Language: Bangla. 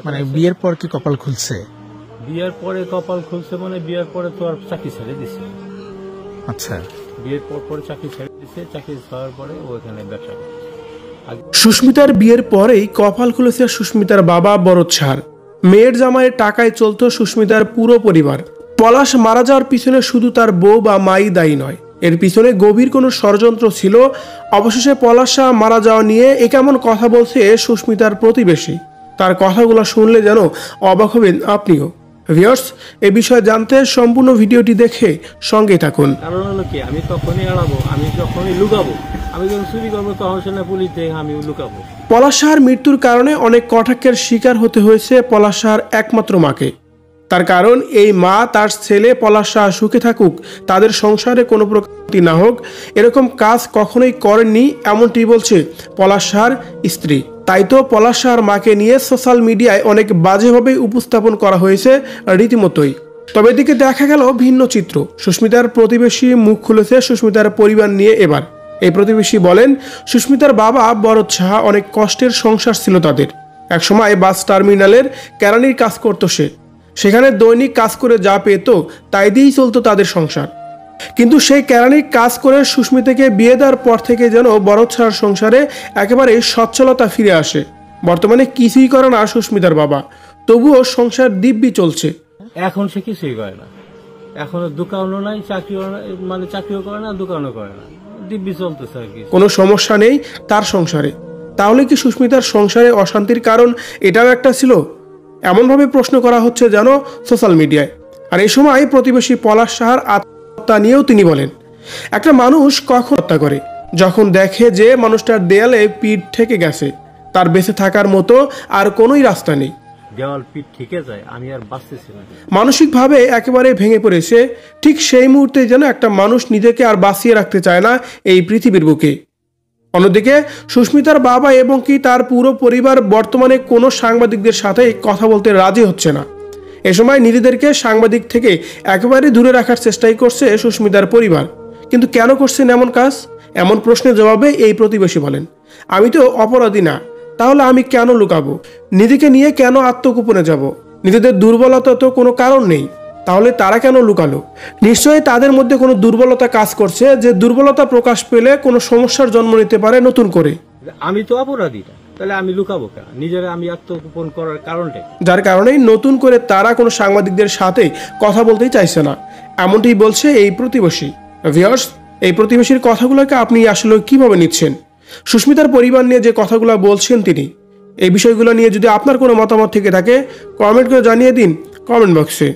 মানে বিয়ের পর কি কপাল খুলছে? বিয়ের পরে কপাল খুলছে মানে বিয়ের পরে তো আর চাকরি ছেড়ে দিছে। আচ্ছা, বিয়ের পরে চাকরি ছেড়ে দিছে, চাকরি ছাড়ার পরে ওখানে ব্যবসা করছে। সুস্মিতার বিয়ের পরেই কপাল খুলেছে সুস্মিতার বাবা বরদ সাহার। মেয়ের জামাইয়ের টাকায় চলত সুস্মিতার পুরো পরিবার। পলাশ মারা যাওয়ার পিছনে শুধু তার বউ বা মাই দায়ী নয়, এর পিছনে গভীর কোনো ষড়যন্ত্র ছিল। অবশেষে পলাশ সাহা মারা যাওয়া নিয়ে কেমন কথা বলছে সুস্মিতার প্রতিবেশী। তার কথাগুলো শুনলে যেন অবাক হবেন আপনিও। ভিউয়ার্স, এ বিষয়ে জানতে সম্পূর্ণ ভিডিওটি দেখে সঙ্গে থাকুন। কারণ হলো কি, আমি তখনই এড়াবো, আমি যখনই লুকাবো, আমি যখন চুরি করবো তখন সে না পুলিশ দেখে আমি লুকাবো। পলাশ সাহার মৃত্যুর কারণে অনেক কটাক্ষের শিকার হতে হয়েছে পলাশ সাহার একমাত্র মাকে। তার কারণ এই মা তার ছেলে পলাশ সাহা সুখে থাকুক, তাদের সংসারে কোনো প্রকার না হোক, এরকম কাজ কখনোই করেননি, এমনটি বলছে পলাশ সাহার স্ত্রী। তাই তো পলাশ সাহার মাকে নিয়ে সোশ্যাল মিডিয়ায় অনেক বাজেভাবে উপস্থাপন করা হয়েছে রীতিমতোই। তবে এদিকে দেখা গেল ভিন্ন চিত্র। সুস্মিতার প্রতিবেশী মুখ খুলেছে সুস্মিতার পরিবার নিয়ে এবার। এই প্রতিবেশী বলেন, সুস্মিতার বাবা বরদ সাহা অনেক কষ্টের সংসার ছিল তাদের। একসময় বাস টার্মিনালের কেরানির কাজ করতো সে, সেখানে দৈনিক কাজ করে যা পেত তাই দিয়েই চলতো তাদের সংসার। কিন্তু সেই কেরানির কাজ করে সুস্মিতাকে বিয়ে দেওয়ার পর থেকে যেন বরদ সাহার সংসারে একেবারে সচ্ছলতা ফিরে আসে। বর্তমানে কিছুই করে না সুস্মিতার বাবা, তবুও সংসার দিব্যি চলছে। এখন সে কিছুই করে না, এখনো দোকানও নাই, চাকরিও মানে চাকরিও করে না, দোকানও করে না, দিব্যি চলতেছে আর কি। কোনো সমস্যা নেই তার সংসারে। তাহলে কি সুস্মিতার সংসারে অশান্তির কারণ এটাও একটা ছিল? এমনভাবে প্রশ্ন করা হচ্ছে যেন সোশ্যাল মিডিয়ায়। আর এই সময় প্রতিবেশী পলাশ সাহার আত্মহত্যা নিয়েও তিনি বলেন, একটা মানুষ কখন হত্যা করে? যখন দেখে যে মানুষটার দেয়ালে পিঠ ঠেকে গেছে, তার বেঁচে থাকার মতো আর কোনোই রাস্তা নেই। দেওয়াল পিঠ ঠেকে যায়, আমি আর বাঁচতেছি না, মানসিকভাবে একেবারে ভেঙে পড়েছে। ঠিক সেই মুহূর্তে যেন একটা মানুষ নিজেকে আর বাঁচিয়ে রাখতে চায় না এই পৃথিবীর বুকে। অন্যদিকে সুস্মিতার বাবা এবং কি তার পুরো পরিবার বর্তমানে কোনো সাংবাদিকদের সাথে কথা বলতে রাজি হচ্ছে না। এ সময় নিজেদেরকে সাংবাদিক থেকে একেবারে দূরে রাখার চেষ্টাই করছে সুস্মিতার পরিবার। কিন্তু কেন করছেন এমন কাজ? এমন প্রশ্নের জবাবে এই প্রতিবেশী বলেন, আমি তো অপরাধী না, তাহলে আমি কেন লুকাবো? নিজেকে নিয়ে কেন আত্মগোপনে যাব? নিজেদের দুর্বলতা তো কোনো কারণ নেই, তাহলে তারা কেন লুকালো? নিশ্চয়ই তাদের মধ্যে কোনো দুর্বলতা কাজ করছে, যে দুর্বলতা প্রকাশ পেলে কোনো সমস্যার জন্ম নিতে পারে নতুন করে। আমি তো অপরাধী না, তাহলে আমি লুকাবো কেন? নিজেরা আমি আত্মগোপন করার কারণটা, যার কারণেই নতুন করে তারা কোনো সাংবাদিকদের সাথে কথা বলতেই চাইছে না, এমনটি বলছে এই প্রতিবেশী। ভিউয়ার্স, এই প্রতিবেশীর কথাগুলোকে আপনি আসলে কিভাবে নিচ্ছেন? সুস্মিতার পরিবার নিয়ে যে কথাগুলো বলছেন তিনি, এই বিষয়গুলো নিয়ে যদি আপনার কোনো মতামত থেকে থাকে কমেন্ট করে জানিয়ে দিন কমেন্ট বক্সে।